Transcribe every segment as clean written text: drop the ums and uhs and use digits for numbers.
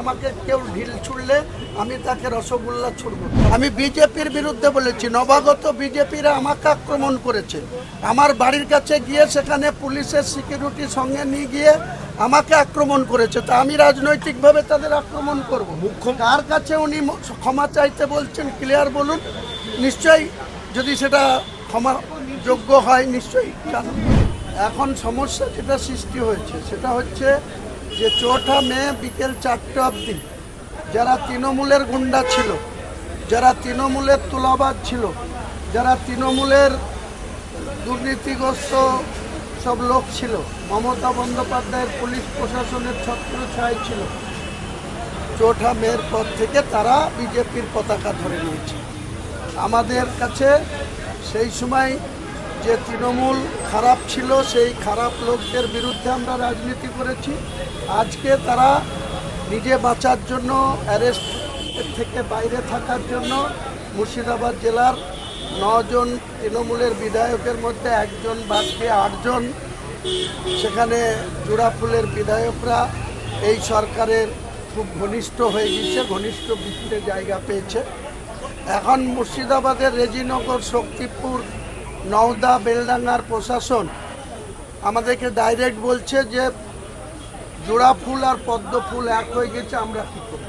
আমাকে কেউ ঢিল ছুড়লে আমি তাকে রসগোল্লা ছুড়ব। আমি বিজেপির বিরুদ্ধে বলেছি, নবাগত বিজেপিরা আমাকে আক্রমণ করেছে। আমার বাড়ির কাছে গিয়ে সেখানে পুলিশের সিকিউরিটি সঙ্গে নিয়ে গিয়ে আমাকে আক্রমণ করেছে। তা আমি রাজনৈতিকভাবে তাদের আক্রমণ করব? কার কাছে উনি ক্ষমা চাইতে বলছেন ক্লিয়ার বলুন। নিশ্চয়ই যদি সেটা ক্ষমা যোগ্য হয় নিশ্চয়ই জানুন। এখন সমস্যা যেটা সৃষ্টি হয়েছে সেটা হচ্ছে যে 4 মে বিকেল 4টে অবধি যারা তৃণমূলের গুন্ডা ছিল, যারা তৃণমূলের তুলাবাজ ছিল, যারা তৃণমূলের দুর্নীতিগ্রস্ত সব লোক ছিল, মমতা বন্দ্যোপাধ্যায়ের পুলিশ প্রশাসনের ছত্রছায়ায় ছিল, 4 মের পর থেকে তারা বিজেপির পতাকা ধরে নিয়েছে। আমাদের কাছে সেই সময় যে তৃণমূল খারাপ ছিল সেই খারাপ লোকদের বিরুদ্ধে আমরা রাজনীতি করেছি। আজকে তারা নিজে বাঁচার জন্য, অ্যারেস্ট থেকে বাইরে থাকার জন্য মুর্শিদাবাদ জেলার 9 জন তৃণমূলের বিধায়কের মধ্যে 1 জন বাদ দিয়ে 8 জন সেখানে জোড়াফুলের বিধায়করা এই সরকারের খুব ঘনিষ্ঠ হয়ে গেছে, ঘনিষ্ঠ ভিত্তিতে জায়গা পেয়েছে। এখন মুর্শিদাবাদের রেজিনগর, শক্তিপুর, নওদা, বেলডাঙ্গার প্রশাসন আমাদেরকে ডাইরেক্ট বলছে যে জোড়া ফুল আর পদ্ম ফুল এক হয়ে গেছে, আমরা কী করব?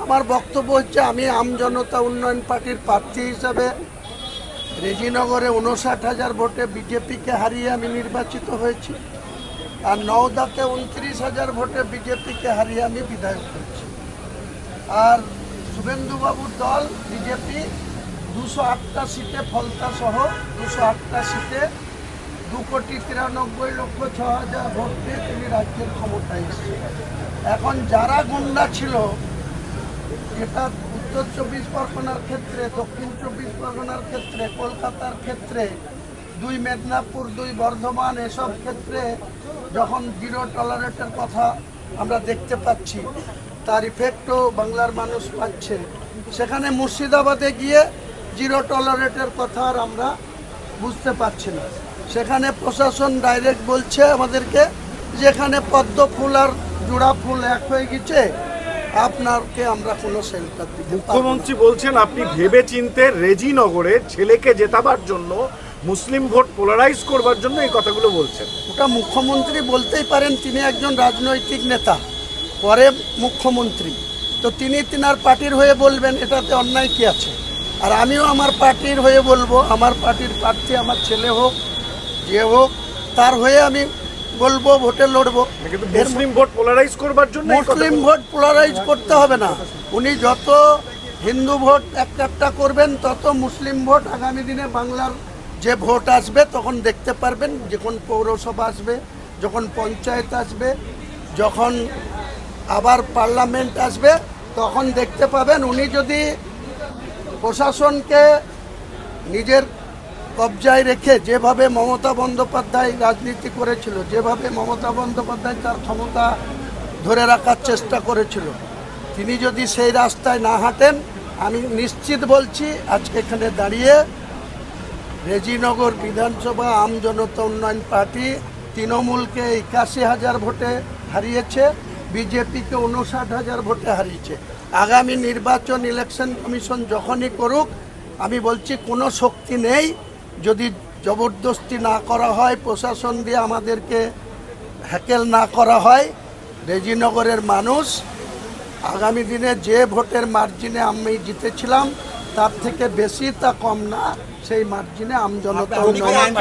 আমার বক্তব্য হচ্ছে, আমি আমজনতা উন্নয়ন পার্টির প্রার্থী হিসাবে রেজিনগরে 59,000 ভোটে বিজেপিকে হারিয়ে আমি নির্বাচিত হয়েছি, আর নওদাতে 29,000 ভোটে বিজেপিকে হারিয়ে আমি বিধায়ক হয়েছি। আর শুভেন্দুবাবুর দল বিজেপি 208টা সিটে, ফলতা সহ 208টা সিটে 2,93,06,000 ভোট পেয়ে তিনি রাজ্যের ক্ষমতায় এসেছে। এখন যারা গুন্ডা ছিল, এটা উত্তর 24 পরগনার ক্ষেত্রে, দক্ষিণ 24 পরগনার ক্ষেত্রে, কলকাতার ক্ষেত্রে, 2 মেদিনীপুর, 2 বর্ধমান, এসব ক্ষেত্রে যখন জিরো টলারেটের কথা আমরা দেখতে পাচ্ছি, তার ইফেক্টও বাংলার মানুষ পাচ্ছে। সেখানে মুর্শিদাবাদে গিয়ে জিরো টলারেটের কথা আর আমরা বুঝতে পারছি না। সেখানে প্রশাসন ডাইরেক্ট বলছে আমাদেরকে, যেখানে পদ্ম ফুল আর জোড়া ফুল এক হয়ে গেছে, আপনাকে আমরা কোনো শেল্টার দিতে পারব না। মুখ্যমন্ত্রী বলছেন আপনি ভেবে চিনতে রেজিনগরে ছেলেকে জেতাবার জন্য, মুসলিম ভোট পোলারাইজ করবার জন্য এই কথাগুলো বলছেন। ওটা মুখ্যমন্ত্রী বলতেই পারেন, তিনি একজন রাজনৈতিক নেতা, পরে মুখ্যমন্ত্রী, তো তিনি তিনার পার্টির হয়ে বলবেন, এটাতে অন্যায় কি আছে? আর আমিও আমার পার্টির হয়ে বলবো, আমার পার্টির প্রার্থী আমার ছেলে হোক, যে হোক, তার হয়ে আমি বলবো, ভোটে লড়বো। কিন্তু মুসলিম ভোট পোলারাইজ করবার জন্য মুসলিম ভোট পোলারাইজ করতে হবে না। উনি যত হিন্দু ভোট একটা করবেন, তত মুসলিম ভোট আগামী দিনে বাংলার যে ভোট আসবে তখন দেখতে পারবেন। যখন পৌরসভা আসবে, যখন পঞ্চায়েত আসবে, যখন আবার পার্লামেন্ট আসবে, তখন দেখতে পাবেন উনি যদি প্রশাসনকে নিজের কবজায় রেখে যেভাবে মমতা বন্দ্যোপাধ্যায় রাজনীতি করেছিল, যেভাবে মমতা বন্দ্যোপাধ্যায় তার ক্ষমতা ধরে রাখার চেষ্টা করেছিল, তিনি যদি সেই রাস্তায় না হাঁটেন, আমি নিশ্চিত বলছি আজকে এখানে দাঁড়িয়ে রেজিনগর বিধানসভা আমজনতা উন্নয়ন পার্টি তৃণমূলকে 81,000 ভোটে হারিয়েছে, বিজেপিকে 59,000 ভোটে হারিয়েছে। আগামী নির্বাচন, ইলেকশন কমিশন যখনই করুক, আমি বলছি কোনো শক্তি নেই, যদি জবরদস্তি না করা হয়, প্রশাসন দিয়ে আমাদেরকে হ্যাকেল না করা হয়, রেজিনগরের মানুষ আগামী দিনে যে ভোটের মার্জিনে আমি জিতেছিলাম তার থেকে বেশি, তা কম না, সেই মার্জিনে আমজনতা উন্নয়ন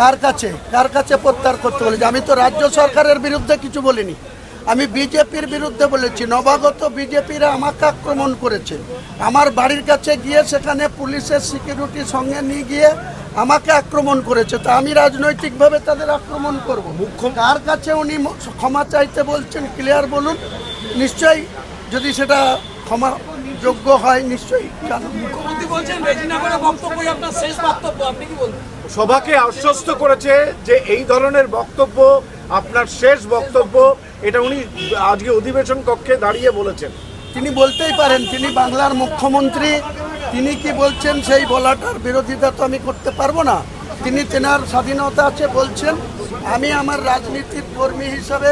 কার কাছে প্রত্যাহার করতে বলেছে? আমি তো রাজ্য সরকারের বিরুদ্ধে কিছু বলিনি, আমি বিজেপির বিরুদ্ধে বলেছি। নবাগত বিজেপিরা আমাকে আক্রমণ করেছে। আমার বাড়ির কাছে গিয়ে সেখানে পুলিশের সিকিউরিটি সঙ্গে নিয়ে গিয়ে আমাকে আক্রমণ করেছে। তা আমি রাজনৈতিকভাবে তাদের আক্রমণ করব? কার কাছে উনি ক্ষমা চাইতে বলছেন ক্লিয়ার বলুন। নিশ্চয়ই যদি সেটা ক্ষমা যোগ্য হয় নিশ্চয়ই জানুন। মুখ্যমন্ত্রী বলছেন রেজিনগরের বক্তব্যই আপনার শেষ বক্তব্য, আপনি কি বলবেন? সভাকে আশ্বস্ত করেছে যে এই ধরনের বক্তব্য আপনার শেষ বক্তব্য, এটা উনি আজকে অধিবেশন কক্ষে দাঁড়িয়ে বলেছেন। তিনি বলতেই পারেন, তিনি বাংলার মুখ্যমন্ত্রী, তিনি কি বলছেন সেই বলাটার বিরোধিতা তো আমি করতে পারবো না। তিনি তেনার স্বাধীনতা আছে বলছেন। আমি আমার রাজনীতির কর্মী হিসাবে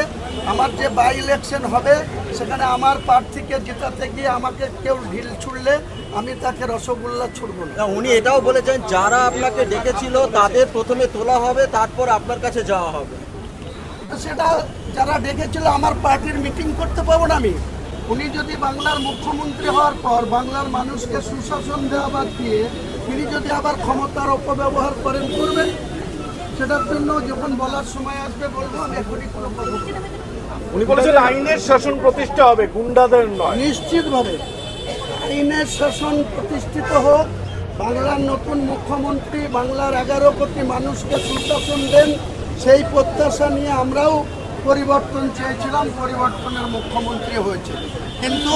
আমার যে বাই ইলেকশন হবে সেখানে আমার প্রার্থীকে জেতাতে গিয়ে আমাকে কেউ ঢিল ছুড়লে আমি তাকে রসগোল্লা ছুড়ব না। না, উনি এটাও বলেছেন যারা আপনাকে ডেকেছিল তাদের প্রথমে তোলা হবে, তারপর আপনার কাছে যাওয়া হবে। সেটা যারা ডেকেছিল আমার পার্টির মিটিং করতে পারবো না আমি। উনি যদি বাংলার মুখ্যমন্ত্রী হওয়ার পর বাংলার মানুষকে সুশাসন দেওয়া বাদ দিয়ে তিনি যদি আবার ক্ষমতার অপব্যবহার করবেন, সেটার জন্য যখন বলার সময় আসবে বলবো। আমি এখনই কোনো কথা বলবো না। উনি বলেছেন আইনের শাসন প্রতিষ্ঠা হবে, গুন্ডাদের নয়। নিশ্চিতভাবে আইনের শাসন প্রতিষ্ঠিত হোক। বাংলার নতুন মুখ্যমন্ত্রী বাংলার 11 কোটি মানুষকে সুশাসন দেন, সেই প্রত্যাশা নিয়ে আমরাও পরিবর্তন চেয়েছিলাম। পরিবর্তনের মুখ্যমন্ত্রী হয়েছে, কিন্তু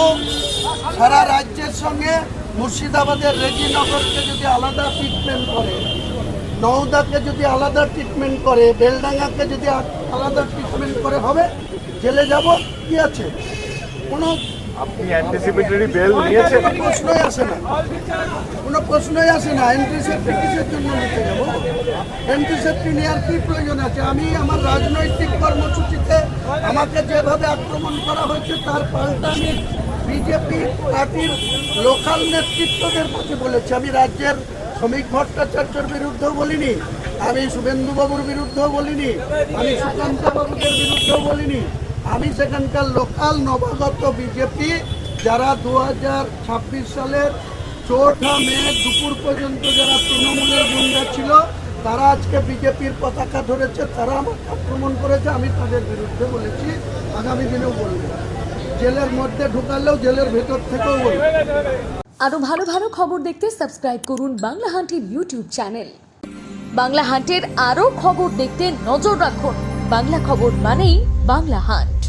সারা রাজ্যের সঙ্গে মুর্শিদাবাদের রেজিনগরকে যদি আলাদা ট্রিটমেন্ট করে, নওদাকে যদি আলাদা ট্রিটমেন্ট করে, বেলডাঙ্গাকে যদি আলাদা ট্রিটমেন্ট করে, হবে জেলে যাব কি আছে? কোনো আপনি অ্যান্টিসিপেটরি বেল নিয়েছেন? প্রশ্নই আসে না, কোনো প্রশ্নই আসে না। অ্যান্টিসেপ্টি কিসের জন্য নিতে যাবো? অ্যান্টিসেপ্টি নেওয়ার কি প্রয়োজন আছে? আমি আমার রাজনৈতিক কর্মসূচিতে আমাকে যেভাবে আক্রমণ করা হয়েছে তার পাল্টা আমি বিজেপি পার্টির লোকাল নেতৃত্বদের কাছে বলেছি। আমি রাজ্যের শ্রমিক ভট্টাচার্যের বিরুদ্ধেও বলিনি, আমি শুভেন্দুবাবুর বিরুদ্ধেও বলিনি, আমি সুকান্ত বাবুদের বিরুদ্ধেও বলিনি। আমি সেখানকার লোকাল নবাগত বিজেপি যারা 2026 সালের 4 মে দুপুর পর্যন্ত যারা তৃণমূলের গুন্ডা ছিল, তারা আজকে বিজেপির পতাকা ধরেছে, তারা আমাকে আক্রমণ করেছে। আমি তাদের বিরুদ্ধে বলেছি, আগামী দিনেও বলবো। জেলের মধ্যে ঢুকালেও জেলের ভেতর থেকেও বলবো। আরো ভালো ভালো খবর দেখতে সাবস্ক্রাইব করুন বাংলা হান্টের ইউটিউব চ্যানেল। বাংলা হান্টের আরো খবর দেখতে নজর রাখুন। বাংলা খবর মানেই বাংলা হান্ট।